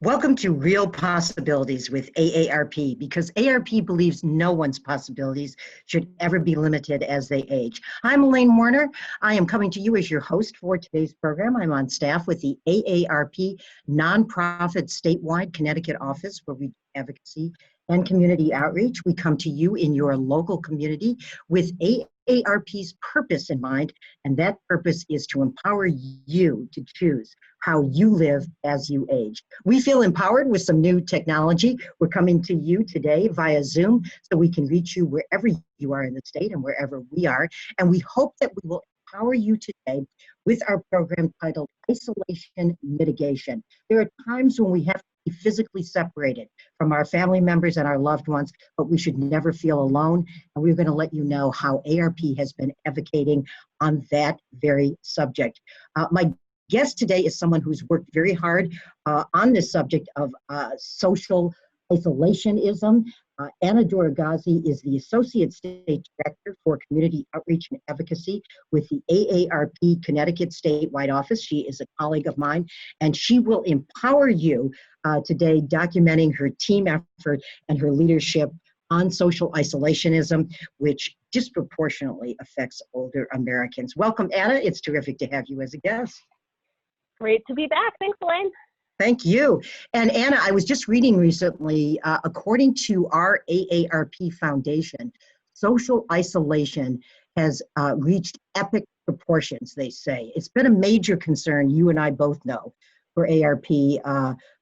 Welcome to Real Possibilities with AARP, because AARP believes no one's possibilities should ever be limited as they age. I'm Elaine Warner. I am coming to you as your host for today's program. I'm on staff with the AARP nonprofit statewide Connecticut office, where we do advocacy and community outreach. We come to you in your local community with AARP's purpose in mind, and that purpose is to empower you to choose how you live as you age. We feel empowered with some new technology. We're coming to you today via Zoom so we can reach you wherever you are in the state and wherever we are. And we hope that we will empower you today with our program titled Isolation Mitigation. There are times when we have to be physically separated from our family members and our loved ones, but we should never feel alone. And we're going to let you know how ARP has been advocating on that very subject. My guest today is someone who's worked very hard on this subject of social isolationism. Anna Doragazi is the Associate State Director for Community Outreach and Advocacy with the AARP Connecticut statewide office. She is a colleague of mine, and she will empower you today, documenting her team effort and her leadership on social isolationism, which disproportionately affects older Americans. Welcome, Anna. It's terrific to have you as a guest. Great to be back. Thanks, Elaine. Thank you. And Anna, I was just reading recently, according to our AARP Foundation, social isolation has reached epic proportions, they say. It's been a major concern, you and I both know, for ARP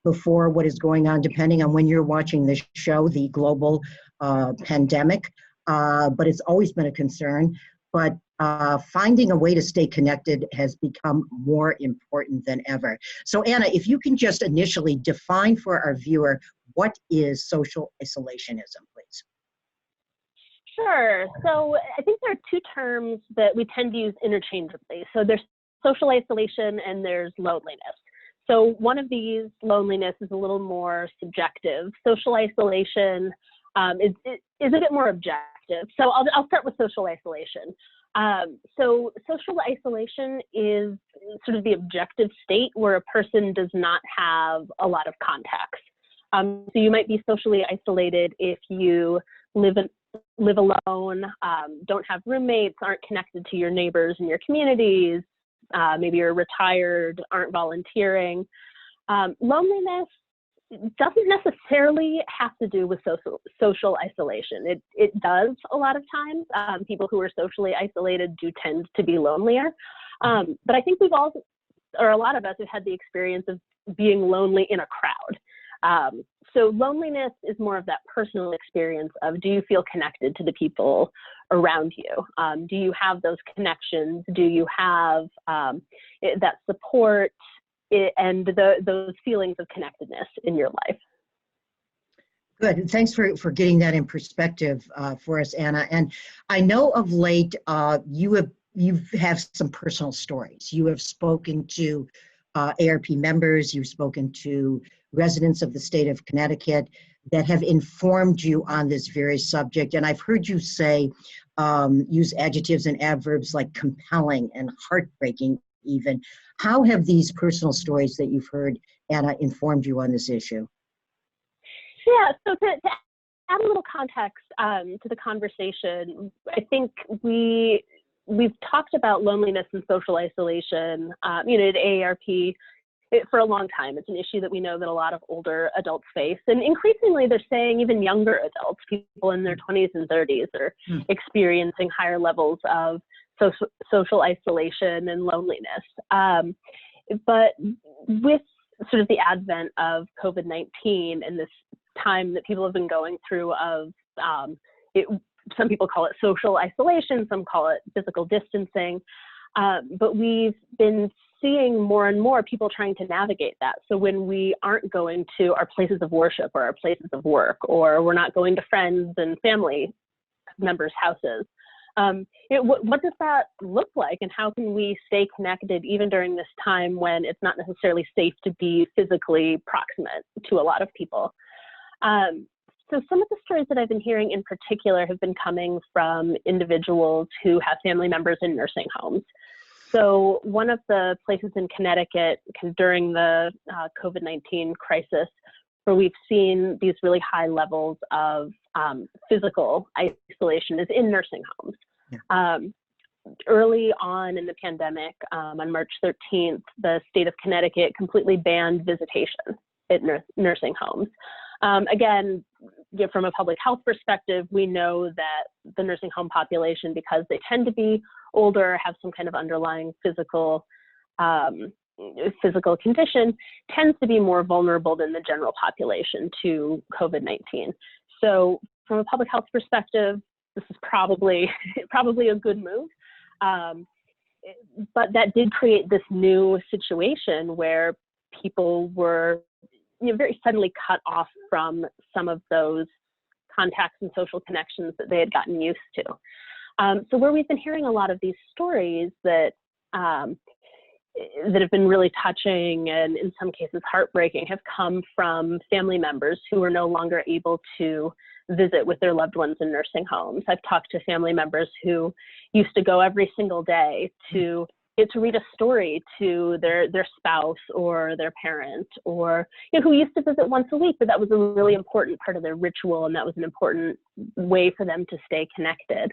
before what is going on, depending on when you're watching this show, the global pandemic. But it's always been a concern. But finding a way to stay connected has become more important than ever. So Anna, if you can just initially define for our viewer, what is social isolationism, please? Sure. So I think there are two terms that we tend to use interchangeably. So there's social isolation and there's loneliness. So one of these, loneliness, is a little more subjective. Social isolation is a bit more objective. So I'll start with social isolation. So social isolation is sort of the objective state where a person does not have a lot of contacts. So you might be socially isolated if you live alone, don't have roommates, aren't connected to your neighbors and your communities, maybe you're retired, aren't volunteering. Loneliness doesn't necessarily have to do with social isolation. It does a lot of times. People who are socially isolated do tend to be lonelier. But I think a lot of us have had the experience of being lonely in a crowd. So loneliness is more of that personal experience of, do you feel connected to the people around you? Do you have those connections? Do you have that support? And those feelings of connectedness in your life. Good. Thanks for getting that in perspective for us, Anna. And I know of late you have some personal stories. You have spoken to ARP members. You've spoken to residents of the state of Connecticut that have informed you on this very subject. And I've heard you say, use adjectives and adverbs like compelling and heartbreaking even. How have these personal stories that you've heard, Anna, informed you on this issue? Yeah, so to add a little context to the conversation, I think we've talked about loneliness and social isolation, at AARP for a long time. It's an issue that we know that a lot of older adults face. And increasingly, they're saying even younger adults, people in their 20s and 30s, are experiencing higher levels of social isolation and loneliness. But with sort of the advent of COVID-19 and this time that people have been going through of, some people call it social isolation, some call it physical distancing, but we've been seeing more and more people trying to navigate that. So when we aren't going to our places of worship or our places of work, or we're not going to friends and family members' houses, what does that look like, and how can we stay connected even during this time when it's not necessarily safe to be physically proximate to a lot of people? So some of the stories that I've been hearing in particular have been coming from individuals who have family members in nursing homes. So one of the places in Connecticut during the COVID-19 crisis where we've seen these really high levels of physical isolation is in nursing homes. Yeah. Early on in the pandemic, on March 13th, the state of Connecticut completely banned visitation at nursing homes. Again, from a public health perspective, we know that the nursing home population, because they tend to be older, have some kind of underlying physical condition, tends to be more vulnerable than the general population to COVID-19. So from a public health perspective, this is probably a good move. But that did create this new situation where people were very suddenly cut off from some of those contacts and social connections that they had gotten used to. So where we've been hearing a lot of these stories that have been really touching and in some cases heartbreaking have come from family members who are no longer able to visit with their loved ones in nursing homes. I've talked to family members who used to go every single day to get to read a story to their spouse or their parent, or who used to visit once a week, but that was a really important part of their ritual, and that was an important way for them to stay connected.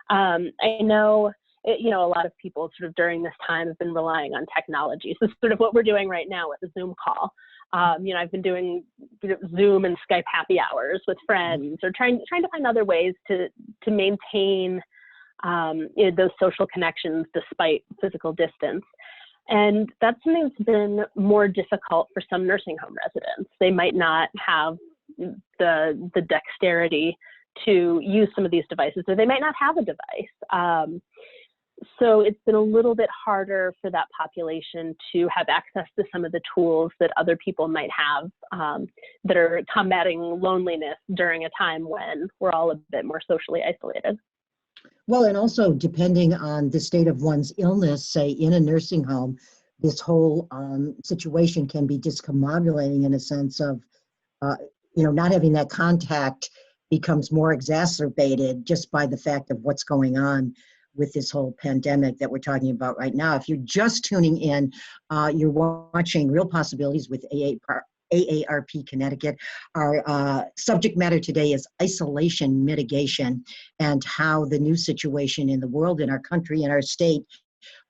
I know, a lot of people sort of during this time have been relying on technology. So sort of what we're doing right now with the Zoom call. I've been doing Zoom and Skype happy hours with friends, or trying to find other ways to maintain those social connections despite physical distance. And that's something that's been more difficult for some nursing home residents. They might not have the dexterity to use some of these devices, or they might not have a device. So it's been a little bit harder for that population to have access to some of the tools that other people might have that are combating loneliness during a time when we're all a bit more socially isolated. Well, and also depending on the state of one's illness, say in a nursing home, this whole situation can be discombobulating in a sense of, not having that contact becomes more exacerbated just by the fact of what's going on with this whole pandemic that we're talking about right now. If you're just tuning in, you're watching Real Possibilities with AARP Connecticut. Our subject matter today is isolation mitigation and how the new situation in the world, in our country, in our state,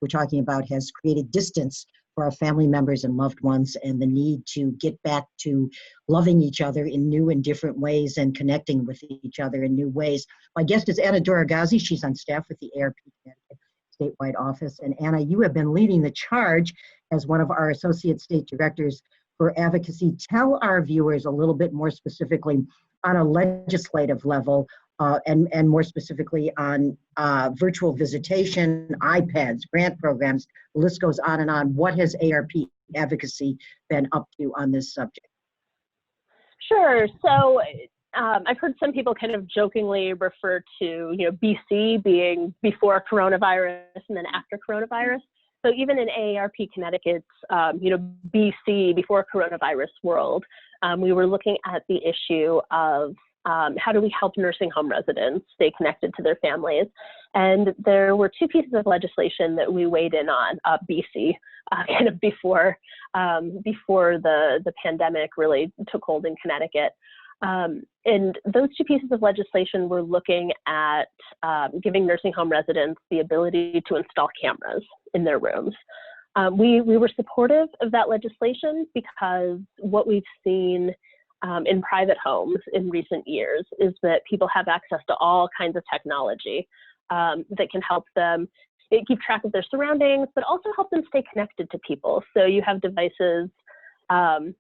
we're talking about has created distance for our family members and loved ones, and the need to get back to loving each other in new and different ways and connecting with each other in new ways. My guest is Anna Doragazi. She's on staff with the AARP Connecticut statewide office. And Anna, you have been leading the charge as one of our associate state directors for advocacy. Tell our viewers a little bit more specifically on a legislative level, and more specifically on virtual visitation, iPads, grant programs, the list goes on and on. What has AARP advocacy been up to on this subject? Sure. So I've heard some people kind of jokingly refer to, BC being before coronavirus and then after coronavirus. So even in AARP Connecticut's, BC before coronavirus world, we were looking at the issue of how do we help nursing home residents stay connected to their families? And there were two pieces of legislation that we weighed in on, BC, kind of before the pandemic really took hold in Connecticut. And those two pieces of legislation were looking at giving nursing home residents the ability to install cameras in their rooms. We were supportive of that legislation because what we've seen in private homes in recent years is that people have access to all kinds of technology that can help them keep track of their surroundings, but also help them stay connected to people. So you have devices, like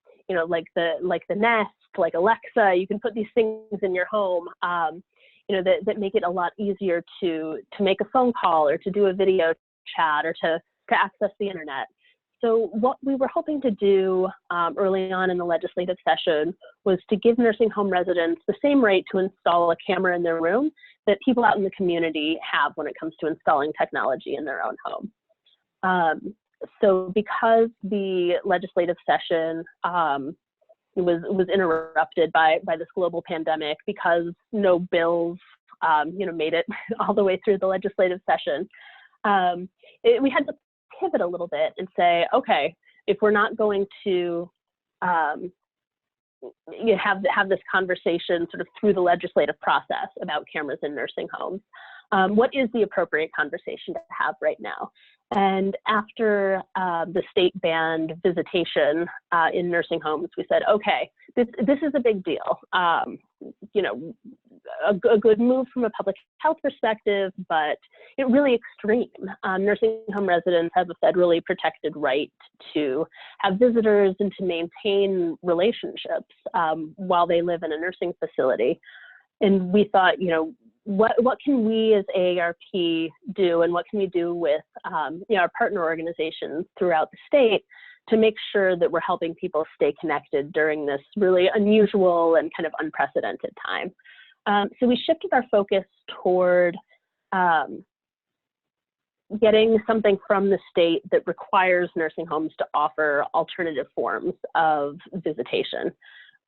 the Nest, like Alexa. You can put these things in your home, that make it a lot easier to make a phone call or to do a video chat or to access the internet. So what we were hoping to do early on in the legislative session was to give nursing home residents the same right to install a camera in their room that people out in the community have when it comes to installing technology in their own home. So because the legislative session was interrupted by this global pandemic, because no bills made it all the way through the legislative session, we had to pivot a little bit and say, okay, if we're not going to you have this conversation sort of through the legislative process about cameras in nursing homes, what is the appropriate conversation to have right now? And after the state banned visitation in nursing homes, we said, okay, this is a big deal. You know, a good move from a public health perspective, but it really extreme. Nursing home residents have a federally protected right to have visitors and to maintain relationships while they live in a nursing facility. And we thought, you know, what can we as AARP do, and what can we do with you know, our partner organizations throughout the state to make sure that we're helping people stay connected during this really unusual and kind of unprecedented time. So we shifted our focus toward getting something from the state that requires nursing homes to offer alternative forms of visitation.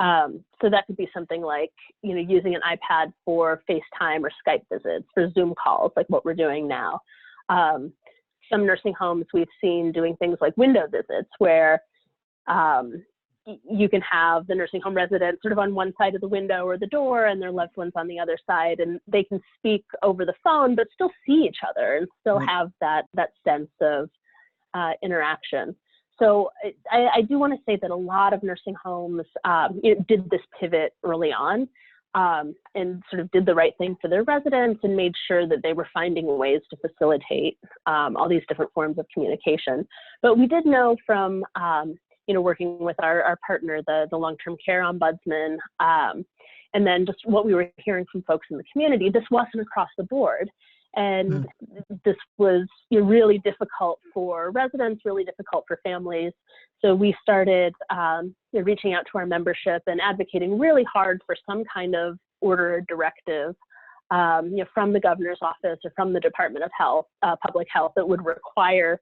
So that could be something like, you know, using an iPad for FaceTime or Skype visits, for Zoom calls, like what we're doing now. Some nursing homes we've seen doing things like window visits, where you can have the nursing home resident sort of on one side of the window or the door and their loved ones on the other side, and they can speak over the phone but still see each other and still have that sense of interaction. So I do want to say that a lot of nursing homes did this pivot early on and sort of did the right thing for their residents and made sure that they were finding ways to facilitate all these different forms of communication. But we did know from you know, working with our partner, the long-term care ombudsman, and then just what we were hearing from folks in the community, this wasn't across the board. And this was really difficult for residents, really difficult for families. So we started reaching out to our membership and advocating really hard for some kind of order or directive from the governor's office or from the Department of Health, Public Health, that would require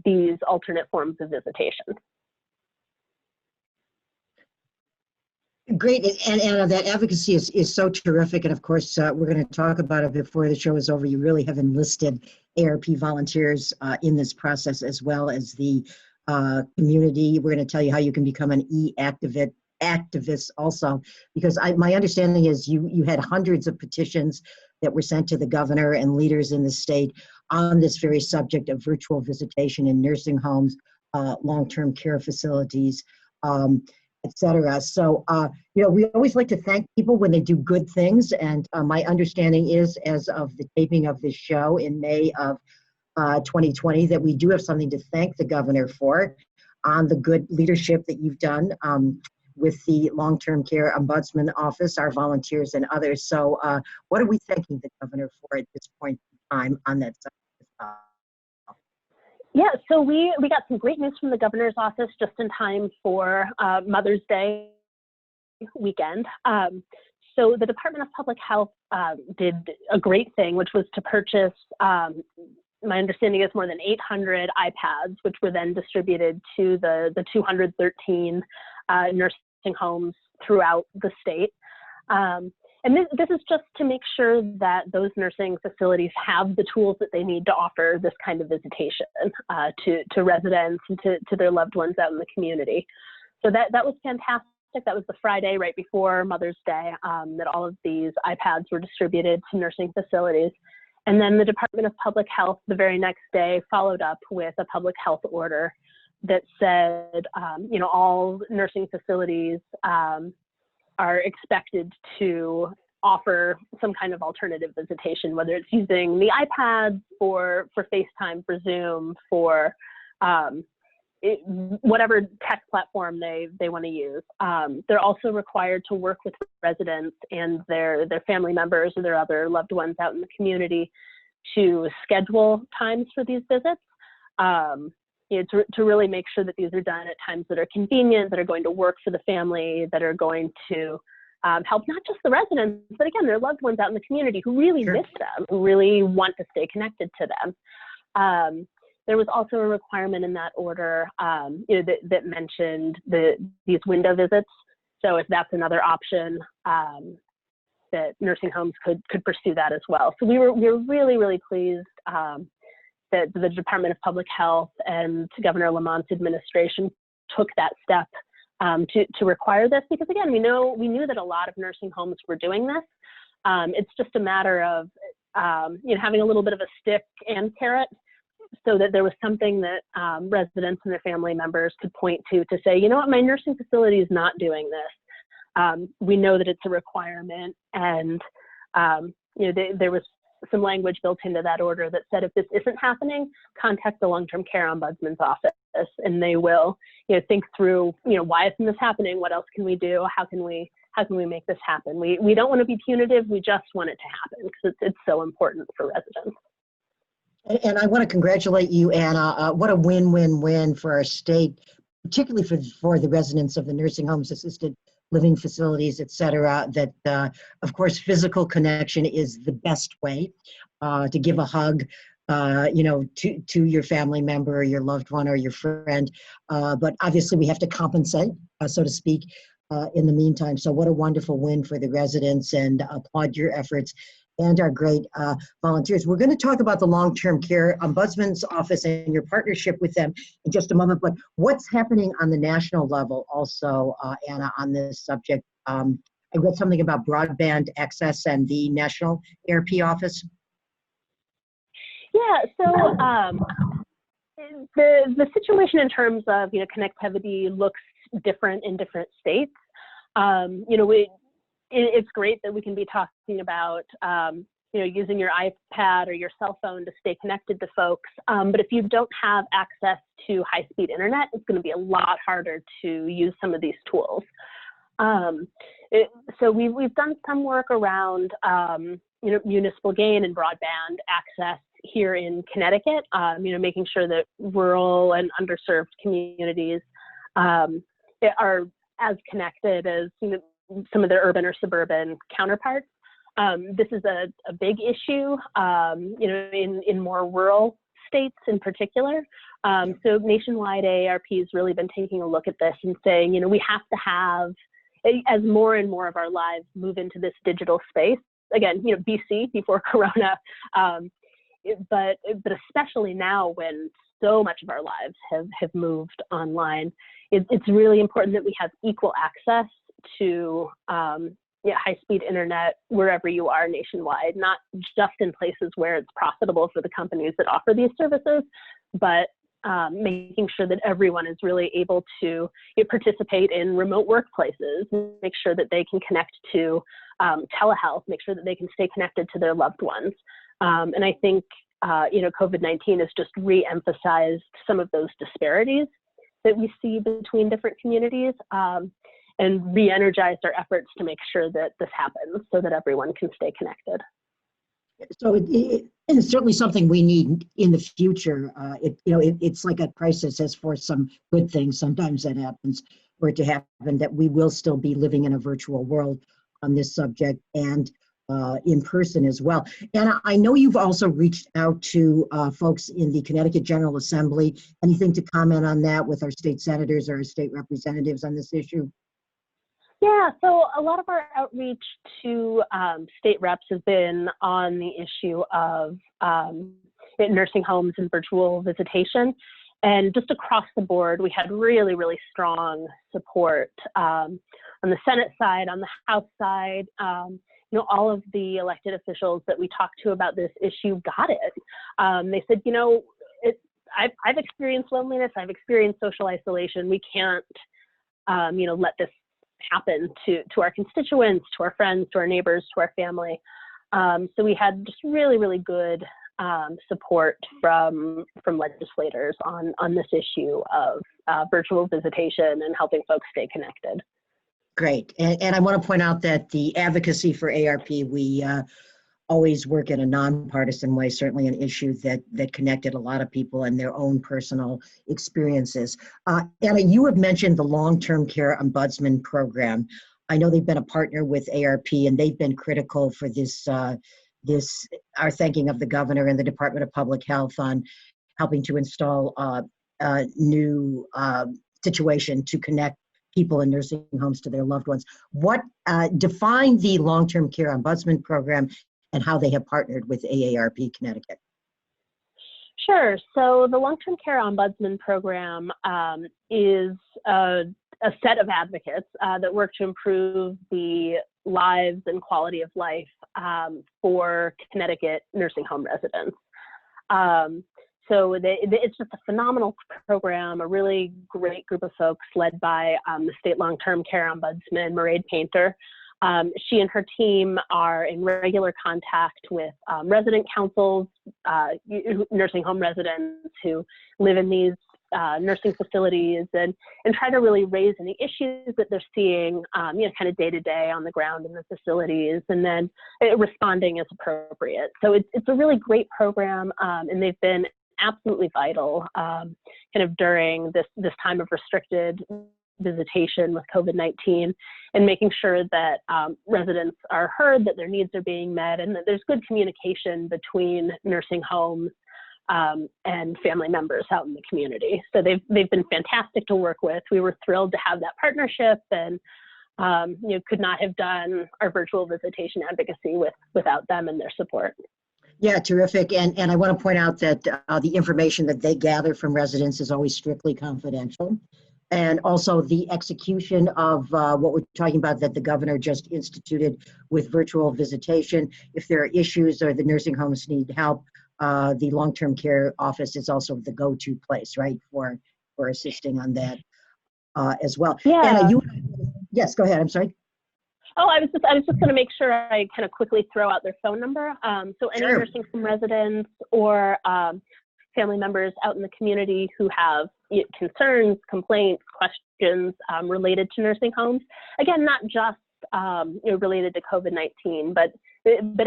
these alternate forms of visitation. Great, and that advocacy is so terrific, and of course we're going to talk about it before the show is over. You really have enlisted AARP volunteers in this process, as well as the community. We're going to tell you how you can become an activist also, because my understanding is you had hundreds of petitions that were sent to the governor and leaders in the state on this very subject of virtual visitation in nursing homes, long-term care facilities, etc. So, you know, we always like to thank people when they do good things. And my understanding is, as of the taping of this show in May of 2020, that we do have something to thank the governor for on the good leadership that you've done with the long-term care ombudsman office, our volunteers, and others. So what are we thanking the governor for at this point in time on that subject? Yeah, so we got some great news from the governor's office just in time for Mother's Day weekend. So the Department of Public Health did a great thing, which was to purchase, my understanding is, more than 800 iPads, which were then distributed to the 213 nursing homes throughout the state. And this is just to make sure that those nursing facilities have the tools that they need to offer this kind of visitation to residents and to their loved ones out in the community. So that was fantastic. That was the Friday right before Mother's Day that all of these iPads were distributed to nursing facilities. And then the Department of Public Health the very next day followed up with a public health order that said, you know, all nursing facilities are expected to offer some kind of alternative visitation, whether it's using the iPads for FaceTime, for Zoom, for whatever tech platform they want to use. They're also required to work with residents and their family members or their other loved ones out in the community to schedule times for these visits. You know, to really make sure that these are done at times that are convenient, that are going to work for the family, that are going to help not just the residents, but again, their loved ones out in the community who really miss them, who really want to stay connected to them. There was also a requirement in that order you know, that mentioned these window visits. So if that's another option, that nursing homes could pursue that as well. So we were really, really pleased that the Department of Public Health and Governor Lamont's administration took that step to require this, because again, we knew that a lot of nursing homes were doing this. It's just a matter of having a little bit of a stick and carrot, so that there was something that residents and their family members could point to say, you know what, my nursing facility is not doing this. We know that it's a requirement, and there was some language built into that order that said, if this isn't happening, contact the long-term care ombudsman's office, and they will, think through, why isn't this happening? What else can we do? How can we make this happen? We don't want to be punitive. We just want it to happen because it's so important for residents. And I want to congratulate you, Anna. What a win-win-win for our state, particularly for the residents of the nursing homes, assisted living facilities, et cetera, that, of course, physical connection is the best way to give a hug, to your family member or your loved one or your friend. But obviously, we have to compensate, so to speak, in the meantime. So what a wonderful win for the residents, and applaud your efforts and our great volunteers. We're going to talk about the long-term care ombudsman's office and your partnership with them in just a moment, but what's happening on the national level also, Anna, on this subject? I read something about broadband access and the National ARP office. Yeah, so the situation in terms of connectivity looks different in different states. It's great that we can be talking about using your iPad or your cell phone to stay connected to folks. But if you don't have access to high-speed internet, it's going to be a lot harder to use some of these tools. So we've done some work around municipal gain and broadband access here in Connecticut. Making sure that rural and underserved communities are as connected as some of their urban or suburban counterparts. This is a big issue, in more rural states in particular. So nationwide, AARP has really been taking a look at this and saying, we have to have, as more and more of our lives move into this digital space, again, BC, before Corona, but especially now when so much of our lives have moved online, it's really important that we have equal access to high-speed internet wherever you are nationwide, not just in places where it's profitable for the companies that offer these services, but making sure that everyone is really able to participate in remote workplaces, make sure that they can connect to telehealth, make sure that they can stay connected to their loved ones. And I think, COVID-19 has just re-emphasized some of those disparities that we see between different communities, and re-energized our efforts to make sure that this happens so that everyone can stay connected. So it's certainly something we need in the future. It's like a crisis, as for some good things, sometimes that happens, for it to happen, that we will still be living in a virtual world on this subject, and in person as well. And I know you've also reached out to folks in the Connecticut General Assembly. Anything to comment on that with our state senators or our state representatives on this issue? Yeah, so a lot of our outreach to state reps has been on the issue of nursing homes and virtual visitation. And just across the board, we had really, really strong support on the Senate side, on the House side. All of the elected officials that we talked to about this issue got it. They said, I've experienced loneliness, I've experienced social isolation. We can't, let this happen to our constituents, to our friends, to our neighbors, to our family. So we had just really, really good support from legislators on this issue of virtual visitation and helping folks stay connected. Great. And I want to point out that the advocacy for ARP, we always work in a nonpartisan way, certainly an issue that connected a lot of people and their own personal experiences. Anna, you have mentioned the long-term care ombudsman program. I know they've been a partner with ARP, and they've been critical for this, our thanking of the governor and the Department of Public Health on helping to install a new situation to connect people in nursing homes to their loved ones. What define the long-term care ombudsman program and how they have partnered with AARP Connecticut? Sure. So the long-term care ombudsman program is a set of advocates that work to improve the lives and quality of life for Connecticut nursing home residents. So it's just a phenomenal program, a really great group of folks led by the state long-term care ombudsman, Mairead Painter. She and her team are in regular contact with resident councils, nursing home residents who live in these nursing facilities, and try to really raise any issues that they're seeing, kind of day to day on the ground in the facilities, and then responding as appropriate. So it's a really great program, and they've been absolutely vital kind of during this time of restricted visitation with COVID-19, and making sure that residents are heard, that their needs are being met, and that there's good communication between nursing homes and family members out in the community. So they've been fantastic to work with. We were thrilled to have that partnership, and could not have done our virtual visitation advocacy without them and their support. Yeah, terrific. And I want to point out that the information that they gather from residents is always strictly confidential. And also the execution of what we're talking about that the governor just instituted with virtual visitation. If there are issues or the nursing homes need help, the long-term care office is also the go-to place, right, for assisting on that as well. Yeah. Anna, yes, go ahead. I'm sorry. Oh, I was just going to make sure I kind of quickly throw out their phone number. So any Sure. nursing home residents or family members out in the community who have concerns, complaints, questions related to nursing homes. Again, not just related to COVID-19, but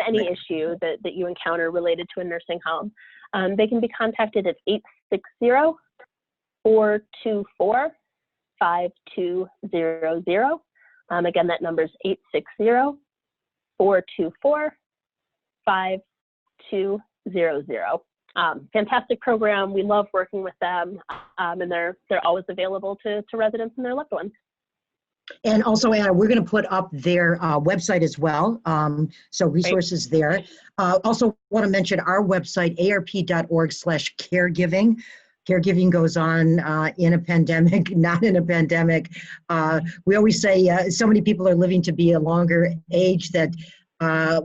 any issue that you encounter related to a nursing home. They can be contacted at 860-424-5200. Again, that number is 860-424-5200. Fantastic program. We love working with them, and they're always available to residents and their loved ones. And also, Anna, we're going to put up their website as well, so resources there. Also want to mention our website, arp.org/caregiving. Caregiving goes on in a pandemic, not in a pandemic. We always say so many people are living to be a longer age that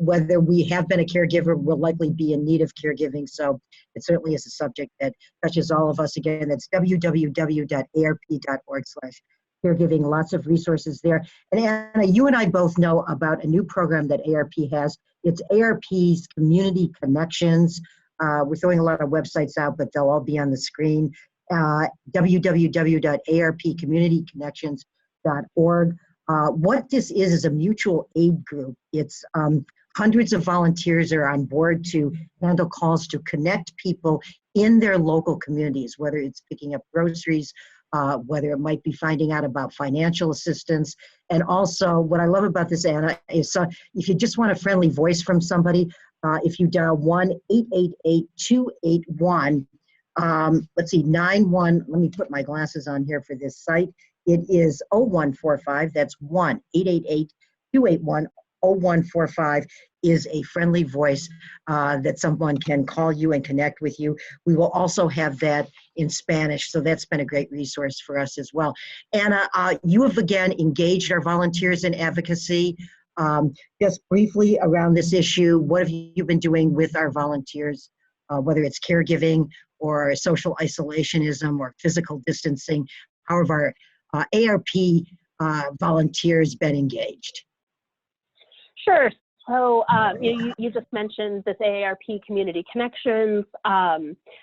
whether we have been a caregiver, we'll likely be in need of caregiving. So it certainly is a subject that touches all of us. Again, that's www.arp.org/caregiving. Lots of resources there. And Anna, you and I both know about a new program that ARP has. It's ARP's Community Connections. We're throwing a lot of websites out, but they'll all be on the screen. www.arpcommunityconnections.org. What this is a mutual aid group. It's hundreds of volunteers are on board to handle calls to connect people in their local communities, whether it's picking up groceries, whether it might be finding out about financial assistance. And also, what I love about this, Anna, is if you just want a friendly voice from somebody, if you dial 1-888-281, let's see, 91, let me put my glasses on here for this site. It is 0145, that's 1-888-281-0145 is a friendly voice that someone can call you and connect with you. We will also have that in Spanish, so that's been a great resource for us as well. Anna, you have again engaged our volunteers in advocacy. Just briefly around this issue, what have you been doing with our volunteers, whether it's caregiving or social isolationism or physical distancing? How have our ARP volunteers been engaged? Sure. So you just mentioned this AARP Community Connections.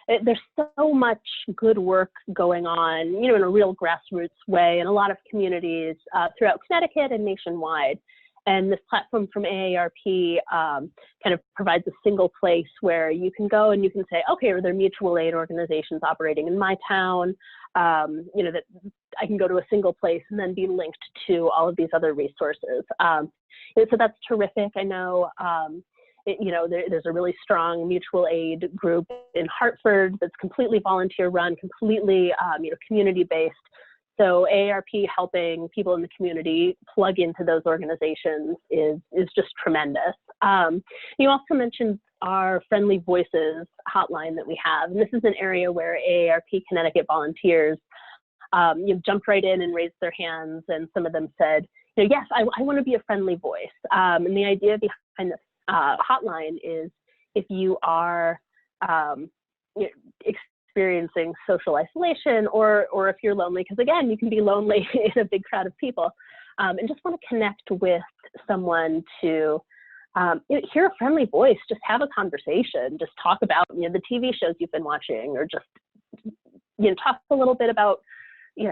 There's so much good work going on, in a real grassroots way in a lot of communities throughout Connecticut and nationwide. And this platform from AARP kind of provides a single place where you can go and you can say, okay, are there mutual aid organizations operating in my town? That I can go to a single place and then be linked to all of these other resources. So that's terrific. I know, there's a really strong mutual aid group in Hartford that's completely volunteer run, completely, community-based. So AARP helping people in the community plug into those organizations is just tremendous. You also mentioned our Friendly Voices hotline that we have. And this is an area where AARP Connecticut volunteers jumped right in and raised their hands, and some of them said, yes, I want to be a friendly voice. And the idea behind this hotline is if you are experiencing social isolation, or if you're lonely, because again, you can be lonely in a big crowd of people, and just want to connect with someone to hear a friendly voice, just have a conversation, just talk about the TV shows you've been watching, or just talk a little bit about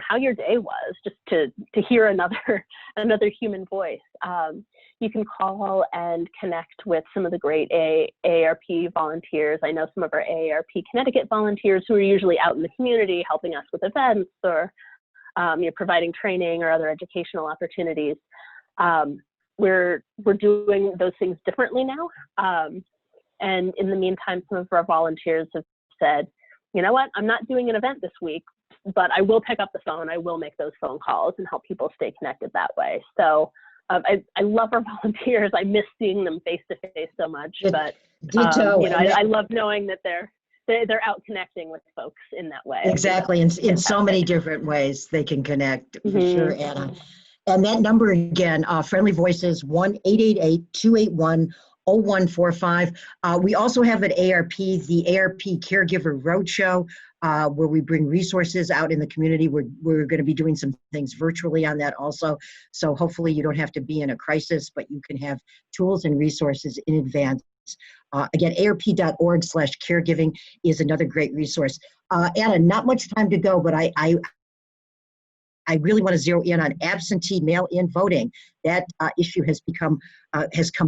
how your day was, just to hear another human voice. You can call and connect with some of the great AARP volunteers. I know some of our AARP Connecticut volunteers who are usually out in the community helping us with events, or providing training or other educational opportunities. We're doing those things differently now. And in the meantime, some of our volunteers have said, you know what, I'm not doing an event this week, but I will pick up the phone. I will make those phone calls and help people stay connected that way. So I love our volunteers. I miss seeing them face to face so much, but I love knowing that they're out connecting with folks in that way. Exactly, in so many different ways they can connect, for sure, Anna. And that number again, Friendly Voices, 1-888-281-0145. We also have at ARP, the ARP Caregiver Roadshow, where we bring resources out in the community. We're going to be doing some things virtually on that also. So hopefully you don't have to be in a crisis, but you can have tools and resources in advance. Again, arp.org/caregiving is another great resource. Anna, not much time to go, but I really want to zero in on absentee mail-in voting. That issue has come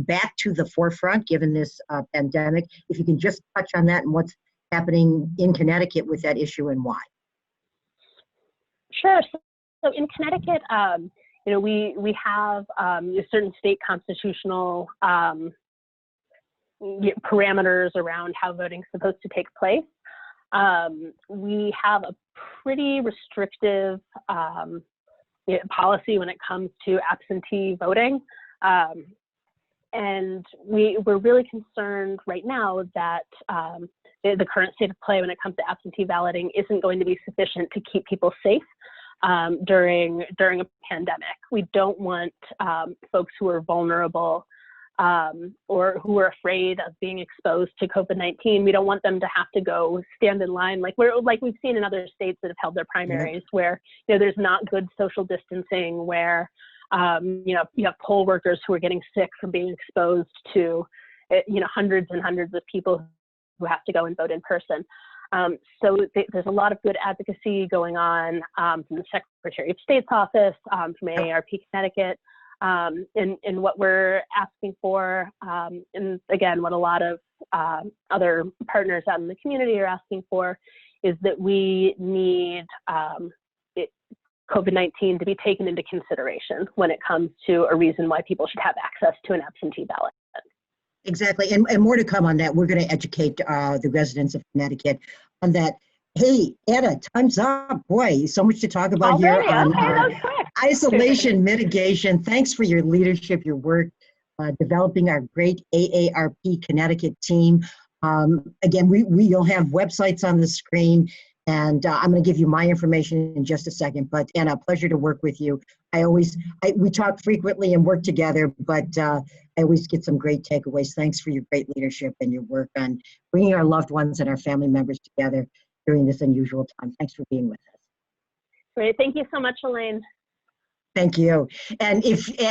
back to the forefront given this pandemic. If you can just touch on that and what's happening in Connecticut with that issue and why. Sure. So in Connecticut, we have certain state constitutional parameters around how voting is supposed to take place. We have a pretty restrictive policy when it comes to absentee voting. And we're really concerned right now that the current state of play when it comes to absentee balloting isn't going to be sufficient to keep people safe during a pandemic. We don't want folks who are vulnerable or who are afraid of being exposed to COVID-19. We don't want them to have to go stand in line like we've seen in other states that have held their primaries, where there's not good social distancing, where you have poll workers who are getting sick from being exposed to hundreds and hundreds of people who have to go and vote in person. So there's a lot of good advocacy going on from the Secretary of State's office, from AARP Connecticut. And what we're asking for, and again, what a lot of other partners out in the community are asking for, is that we need COVID-19 to be taken into consideration when it comes to a reason why people should have access to an absentee ballot. Exactly, and more to come on that. We're going to educate the residents of Connecticut on that. Hey, Anna, time's up. Boy, so much to talk about here on isolation mitigation. Thanks for your leadership, your work, developing our great AARP Connecticut team. Again, you'll have websites on the screen, and I'm going to give you my information in just a second. But Anna, pleasure to work with you. We talk frequently and work together, but I always get some great takeaways. Thanks for your great leadership and your work on bringing our loved ones and our family members together during this unusual time. Thanks for being with us. Great. Thank you so much, Elaine. Thank you. And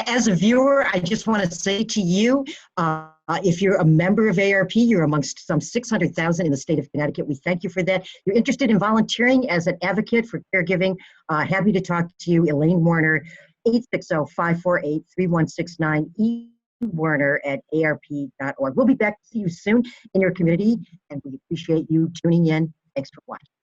as a viewer, I just want to say to you, if you're a member of AARP, you're amongst some 600,000 in the state of Connecticut. We thank you for that. You're interested in volunteering as an advocate for caregiving, happy to talk to you, Elaine Warner, 860-548-3169, ewarner@aarp.org. We'll be back to see you soon in your community, and we appreciate you tuning in. Thanks for watching.